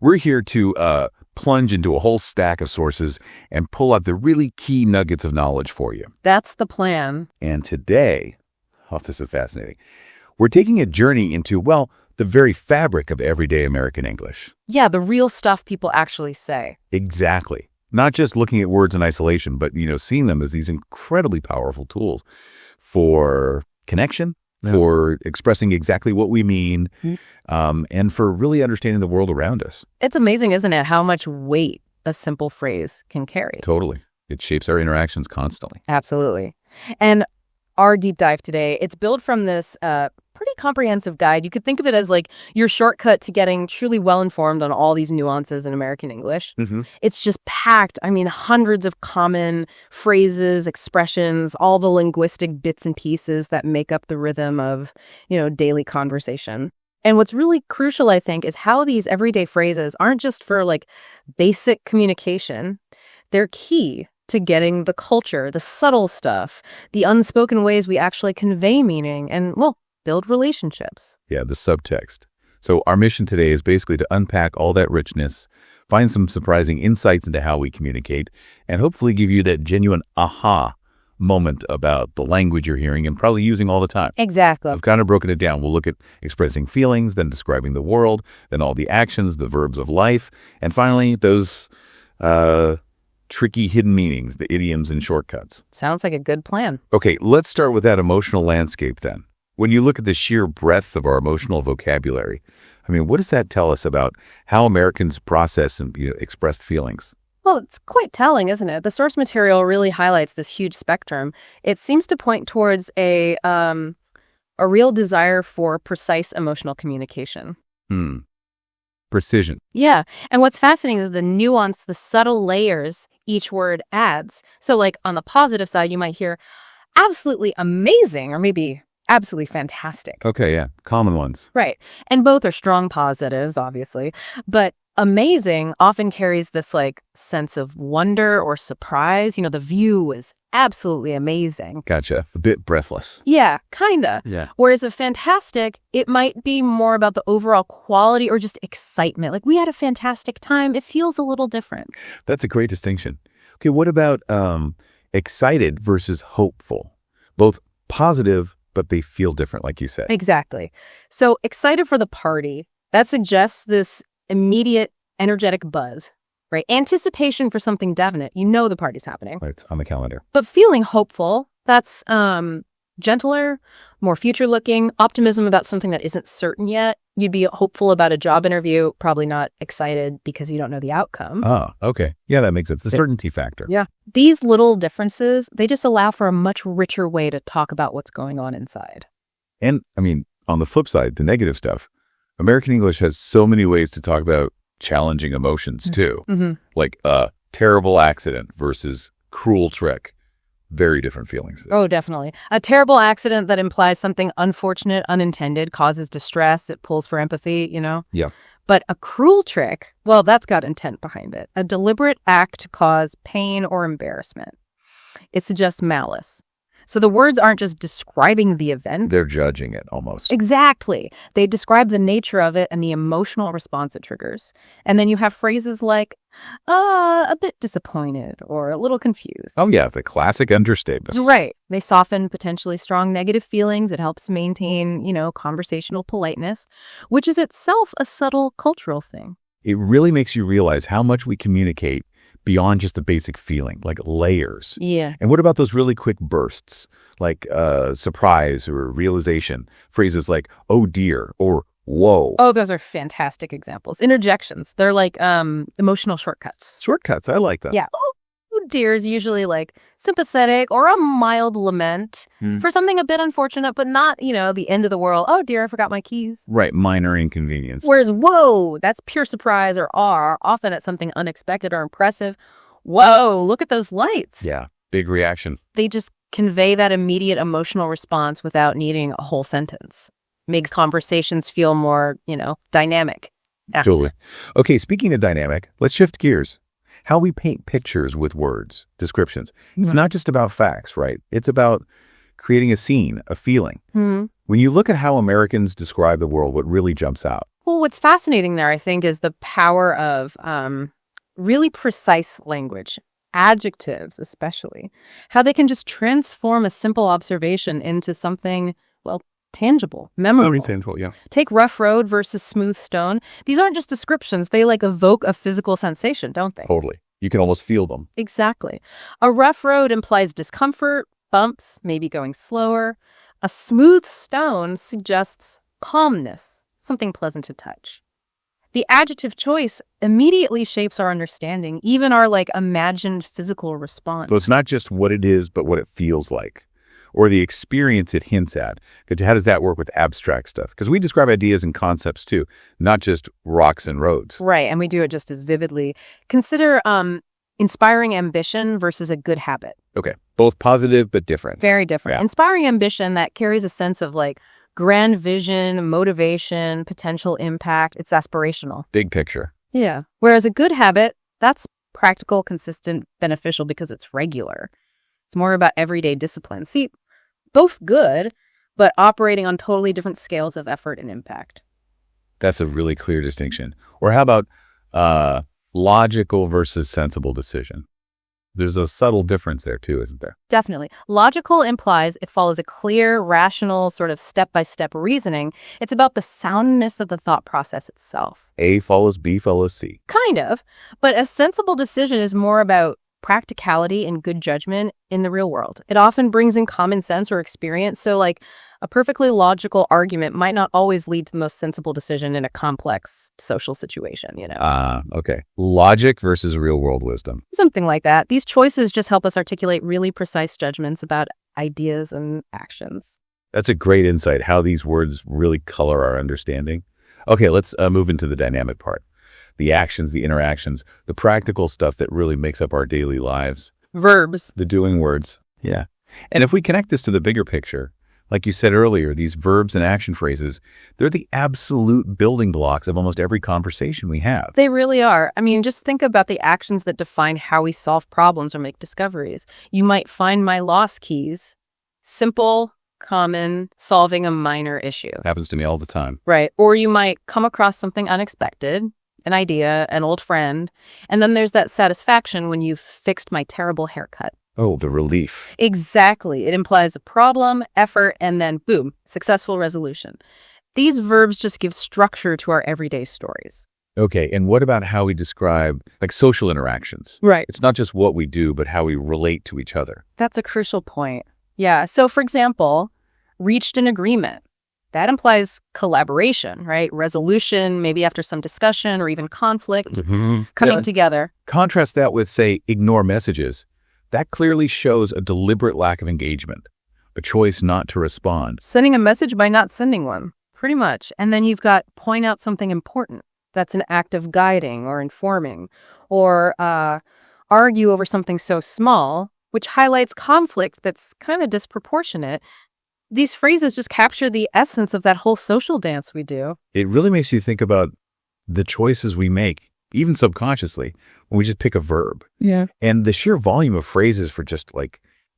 We're here to plunge into a whole stack of sources and pull out the really key nuggets of knowledge for you. That's the plan. And today, this is fascinating, we're taking a journey into, well, the very fabric of everyday American English. Yeah, the real stuff people actually say. Exactly. Not just looking at words in isolation, but, seeing them as these incredibly powerful tools for connection, for expressing exactly what we mean, and for really understanding the world around us. It's amazing, isn't it, how much weight a simple phrase can carry? Totally. It shapes our interactions constantly. Absolutely. And our deep dive today, it's built from this pretty comprehensive guide. You could think of it as like your shortcut to getting truly well-informed on all these nuances in American English. It's just packed, hundreds of common phrases, expressions, all the linguistic bits and pieces that make up the rhythm of, daily conversation. And what's really crucial, I think, is how these everyday phrases aren't just for like basic communication. They're key to getting the culture, the subtle stuff, the unspoken ways we actually convey meaning and, build relationships. Yeah, the subtext. So our mission today is basically to unpack all that richness, find some surprising insights into how we communicate, and hopefully give you that genuine aha moment about the language you're hearing and probably using all the time. Exactly. I've kind of broken it down. We'll look at expressing feelings, then describing the world, then all the actions, the verbs of life, and finally those tricky hidden meanings, the idioms and shortcuts. Sounds like a good plan. Okay, let's start with that emotional landscape then. When you look at the sheer breadth of our emotional vocabulary, what does that tell us about how Americans process and express feelings? Well, it's quite telling, isn't it? The source material really highlights this huge spectrum. It seems to point towards a real desire for precise emotional communication. Precision. Yeah. And what's fascinating is the nuance, the subtle layers each word adds. So like on the positive side, you might hear absolutely amazing or maybe absolutely fantastic. Okay, yeah. Common ones. Right. And both are strong positives, obviously. But amazing often carries this like sense of wonder or surprise. The view is absolutely amazing. Gotcha. A bit breathless. Yeah, kinda. Yeah. Whereas a fantastic, it might be more about the overall quality or just excitement. Like we had a fantastic time. It feels a little different. That's a great distinction. Okay, what about excited versus hopeful? Both positive, but they feel different, like you said. Exactly. So excited for the party, that suggests this immediate energetic buzz, right? Anticipation for something definite. The party's happening. Right, it's on the calendar. But feeling hopeful, that's gentler, more future-looking, optimism about something that isn't certain yet. You'd be hopeful about a job interview, probably not excited because you don't know the outcome. Oh, okay. Yeah, that makes sense. The certainty factor. Yeah. These little differences, they just allow for a much richer way to talk about what's going on inside. And, on the flip side, the negative stuff, American English has so many ways to talk about challenging emotions, too. Like a terrible accident versus cruel trick. Very different feelings there. Oh, definitely. A terrible accident that implies something unfortunate, unintended, causes distress. It pulls for empathy, Yeah. But a cruel trick, well, that's got intent behind it. A deliberate act to cause pain or embarrassment. It suggests malice. So the words aren't just describing the event. They're judging it almost. Exactly. They describe the nature of it and the emotional response it triggers. And then you have phrases like, a bit disappointed or a little confused. Oh, yeah, the classic understatement. Right. They soften potentially strong negative feelings. It helps maintain, conversational politeness, which is itself a subtle cultural thing. It really makes you realize how much we communicate beyond just a basic feeling, like layers. Yeah. And what about those really quick bursts, like surprise or realization? Phrases like, oh dear, or whoa. Oh, those are fantastic examples. Interjections. They're like emotional shortcuts. Shortcuts. I like that. Yeah. Oh dear is usually like sympathetic or a mild lament for something a bit unfortunate, but not, the end of the world. Oh dear, I forgot my keys. Right. Minor inconvenience. Whereas whoa, that's pure surprise or awe, often at something unexpected or impressive. Whoa, look at those lights. Yeah. Big reaction. They just convey that immediate emotional response without needing a whole sentence. Makes conversations feel more, dynamic. Totally. Okay, speaking of dynamic, let's shift gears. How we paint pictures with words, descriptions. It's not just about facts, right? It's about creating a scene, a feeling. When you look at how Americans describe the world, what really jumps out? Well, what's fascinating there, I think, is the power of really precise language, adjectives especially, how they can just transform a simple observation into something, well, tangible, memorable. Very tangible, yeah. Take rough road versus smooth stone. These aren't just descriptions. They evoke a physical sensation, don't they? Totally. You can almost feel them. Exactly. A rough road implies discomfort, bumps, maybe going slower. A smooth stone suggests calmness, something pleasant to touch. The adjective choice immediately shapes our understanding, even our imagined physical response. So it's not just what it is, but what it feels like, or the experience it hints at. How does that work with abstract stuff? Because we describe ideas and concepts too, not just rocks and roads. Right, and we do it just as vividly. Consider inspiring ambition versus a good habit. Okay, both positive but different. Very different. Yeah. Inspiring ambition, that carries a sense of grand vision, motivation, potential impact. It's aspirational. Big picture. Yeah. Whereas a good habit, that's practical, consistent, beneficial because it's regular. It's more about everyday discipline. See, both good, but operating on totally different scales of effort and impact. That's a really clear distinction. Or how about logical versus sensible decision? There's a subtle difference there too, isn't there? Definitely. Logical implies it follows a clear, rational, sort of step-by-step reasoning. It's about the soundness of the thought process itself. A follows B follows C. Kind of. But a sensible decision is more about practicality and good judgment in the real world. It often brings in common sense or experience. So a perfectly logical argument might not always lead to the most sensible decision in a complex social situation, Okay. Logic versus real world wisdom. Something like that. These choices just help us articulate really precise judgments about ideas and actions. That's a great insight, how these words really color our understanding. Okay, let's move into the dynamic part. The actions, the interactions, the practical stuff that really makes up our daily lives. Verbs. The doing words. Yeah. And if we connect this to the bigger picture, like you said earlier, these verbs and action phrases, they're the absolute building blocks of almost every conversation we have. They really are. I mean, just think about the actions that define how we solve problems or make discoveries. You might find my lost keys. Simple, common, solving a minor issue. Happens to me all the time. Right. Or you might come across something unexpected, an idea, an old friend, and then there's that satisfaction when you've fixed my terrible haircut. Oh, the relief. Exactly. It implies a problem, effort, and then boom, successful resolution. These verbs just give structure to our everyday stories. Okay, and what about how we describe social interactions? Right. It's not just what we do, but how we relate to each other. That's a crucial point. Yeah. So, for example, reached an agreement. That implies collaboration, right? Resolution, maybe after some discussion or even conflict, coming together. Contrast that with, say, ignore messages. That clearly shows a deliberate lack of engagement, a choice not to respond. Sending a message by not sending one, pretty much. And then you've got point out something important. That's an act of guiding or informing. Or argue over something so small, which highlights conflict that's kind of disproportionate. These phrases just capture the essence of that whole social dance we do. It really makes you think about the choices we make, even subconsciously, when we just pick a verb. Yeah. And the sheer volume of phrases for just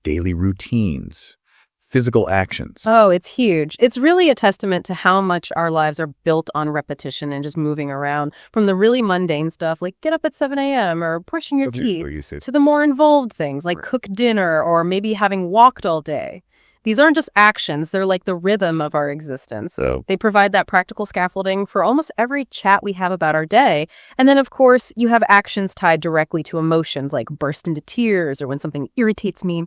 daily routines, physical actions. Oh, it's huge. It's really a testament to how much our lives are built on repetition and just moving around, from the really mundane stuff like get up at 7 a.m. or brushing your teeth to the more involved things like cook dinner or maybe having walked all day. These aren't just actions, they're like the rhythm of our existence. So they provide that practical scaffolding for almost every chat we have about our day. And then, of course, you have actions tied directly to emotions, like burst into tears or when something irritates me.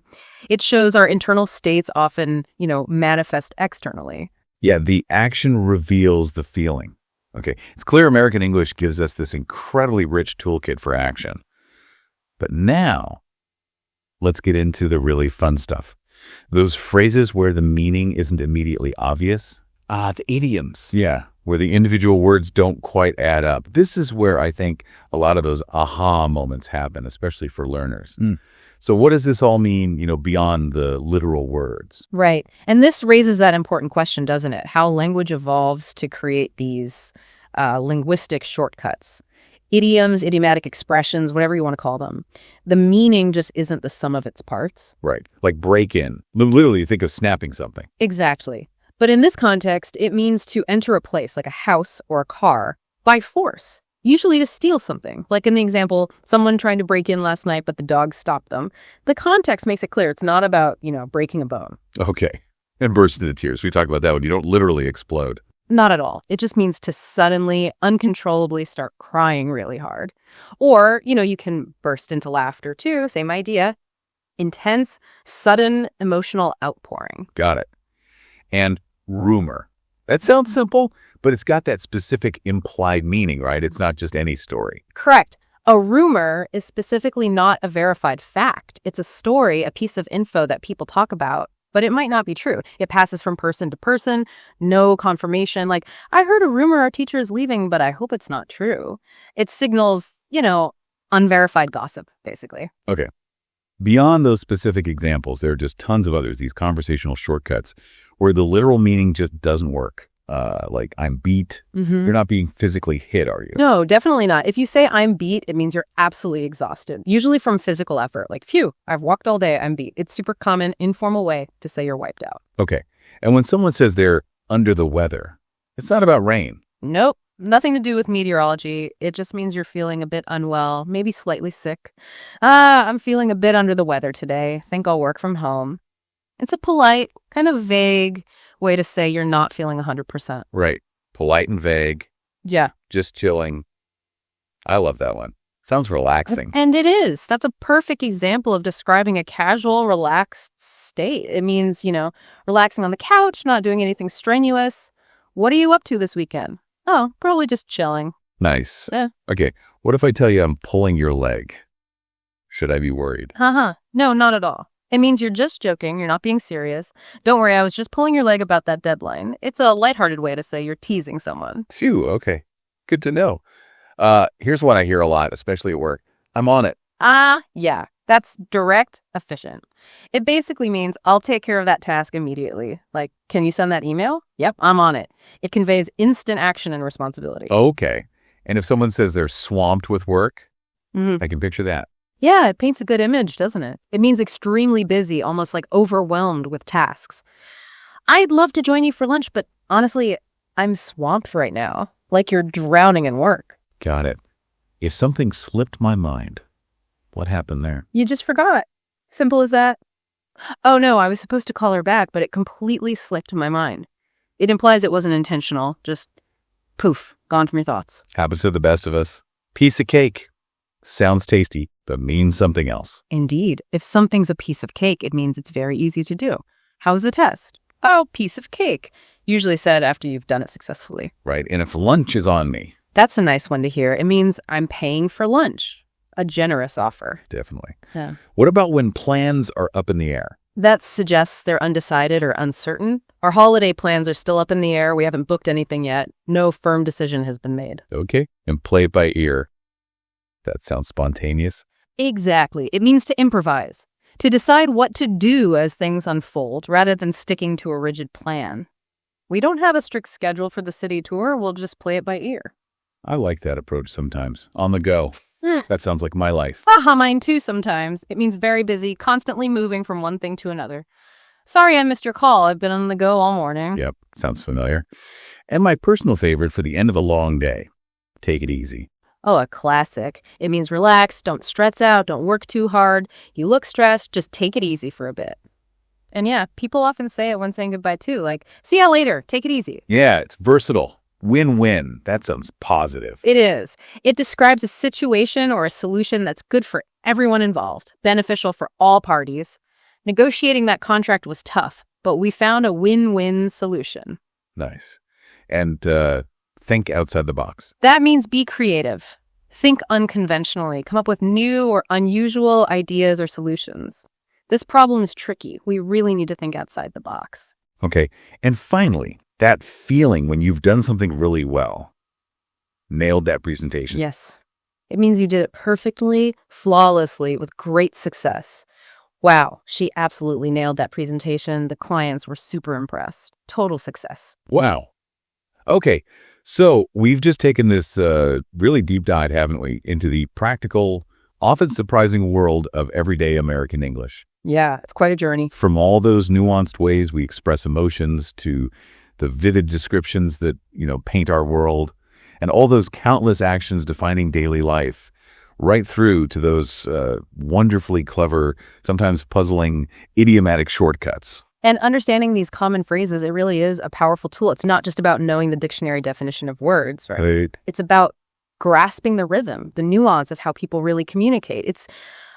It shows our internal states often, manifest externally. Yeah, the action reveals the feeling. Okay, it's clear American English gives us this incredibly rich toolkit for action. But now, let's get into the really fun stuff. Those phrases where the meaning isn't immediately obvious. The idioms. Yeah, where the individual words don't quite add up. This is where I think a lot of those aha moments happen, especially for learners. So what does this all mean, beyond the literal words? Right. And this raises that important question, doesn't it? How language evolves to create these linguistic shortcuts. Idioms, idiomatic expressions, whatever you want to call them. The meaning just isn't the sum of its parts. Right. Like break in. Literally, think of snapping something. Exactly. But in this context, it means to enter a place, like a house or a car, by force. Usually to steal something. Like in the example, someone trying to break in last night, but the dogs stopped them. The context makes it clear it's not about, breaking a bone. Okay. And burst into tears. We talked about that when you don't literally explode. Not at all. It just means to suddenly, uncontrollably start crying really hard. Or, you can burst into laughter too. Same idea. Intense, sudden emotional outpouring. Got it. And rumor. That sounds simple, but it's got that specific implied meaning, right? It's not just any story. Correct. A rumor is specifically not a verified fact. It's a story, a piece of info that people talk about, but it might not be true. It passes from person to person, no confirmation. Like, I heard a rumor our teacher is leaving, but I hope it's not true. It signals, unverified gossip, basically. Okay. Beyond those specific examples, there are just tons of others, these conversational shortcuts, where the literal meaning just doesn't work. Like, I'm beat. You're not being physically hit, are you? No, definitely not. If you say I'm beat, it means you're absolutely exhausted, usually from physical effort. Like, phew, I've walked all day, I'm beat. It's super common, informal way to say you're wiped out. Okay. And when someone says they're under the weather, it's not about rain. Nope. Nothing to do with meteorology. It just means you're feeling a bit unwell, maybe slightly sick. I'm feeling a bit under the weather today. Think I'll work from home. It's a polite, kind of vague way to say you're not feeling 100%. Right. Polite and vague. Yeah. Just chilling. I love that one. Sounds relaxing. And it is. That's a perfect example of describing a casual, relaxed state. It means, relaxing on the couch, not doing anything strenuous. What are you up to this weekend? Oh, probably just chilling. Nice. Yeah. Okay. What if I tell you I'm pulling your leg? Should I be worried? No, not at all. It means you're just joking. You're not being serious. Don't worry, I was just pulling your leg about that deadline. It's a lighthearted way to say you're teasing someone. Phew. Okay. Good to know. Here's one I hear a lot, especially at work. I'm on it. Yeah. That's direct, efficient. It basically means I'll take care of that task immediately. Like, can you send that email? Yep, I'm on it. It conveys instant action and responsibility. Okay. And if someone says they're swamped with work, I can picture that. Yeah, it paints a good image, doesn't it? It means extremely busy, almost like overwhelmed with tasks. I'd love to join you for lunch, but honestly, I'm swamped right now. Like you're drowning in work. Got it. If something slipped my mind, what happened there? You just forgot. Simple as that. Oh no, I was supposed to call her back, but it completely slipped my mind. It implies it wasn't intentional, just poof, gone from your thoughts. Happens to the best of us. Piece of cake. Sounds tasty, but means something else. Indeed. If something's a piece of cake, it means it's very easy to do. How's the test? Oh, piece of cake. Usually said after you've done it successfully. Right. And if lunch is on me. That's a nice one to hear. It means I'm paying for lunch. A generous offer. Definitely. Yeah. What about when plans are up in the air? That suggests they're undecided or uncertain. Our holiday plans are still up in the air. We haven't booked anything yet. No firm decision has been made. Okay. And play it by ear. That sounds spontaneous. Exactly. It means to improvise. To decide what to do as things unfold, rather than sticking to a rigid plan. We don't have a strict schedule for the city tour. We'll just play it by ear. I like that approach sometimes. On the go. That sounds like my life. Mine too sometimes. It means very busy, constantly moving from one thing to another. Sorry I missed your call. I've been on the go all morning. Yep, sounds familiar. And my personal favorite for the end of a long day. Take it easy. Oh, a classic. It means relax, don't stress out, don't work too hard. You look stressed, just take it easy for a bit. And yeah, people often say it when saying goodbye too, like, see ya later, take it easy. Yeah, it's versatile. Win-win. That sounds positive. It is. It describes a situation or a solution that's good for everyone involved, beneficial for all parties. Negotiating that contract was tough, but we found a win-win solution. Nice. And think outside the box. That means be creative. Think unconventionally. Come up with new or unusual ideas or solutions. This problem is tricky. We really need to think outside the box. Okay. And finally, that feeling when you've done something really well. Nailed that presentation. Yes. It means you did it perfectly, flawlessly, with great success. Wow, she absolutely nailed that presentation. The clients were super impressed. Total success. Wow. Okay, so we've just taken this really deep dive, haven't we, into the practical, often surprising world of everyday American English. Yeah, it's quite a journey. From all those nuanced ways we express emotions to the vivid descriptions that, paint our world, and all those countless actions defining daily life, right through to those wonderfully clever, sometimes puzzling, idiomatic shortcuts. And understanding these common phrases, it really is a powerful tool. It's not just about knowing the dictionary definition of words, right? It's about grasping the rhythm, the nuance of how people really communicate. It's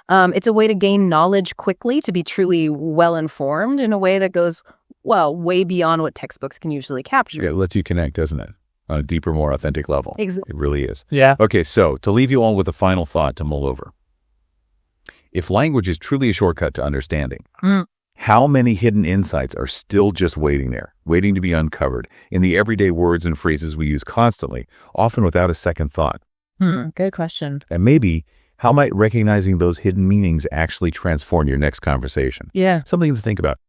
a way to gain knowledge quickly, to be truly well-informed in a way that goes, way beyond what textbooks can usually capture. Yeah, it lets you connect, doesn't it? On a deeper, more authentic level. Exactly. It really is. Yeah. Okay, so to leave you all with a final thought to mull over. If language is truly a shortcut to understanding, how many hidden insights are still just waiting there, waiting to be uncovered in the everyday words and phrases we use constantly, often without a second thought? Good question. And maybe, how might recognizing those hidden meanings actually transform your next conversation? Yeah. Something to think about.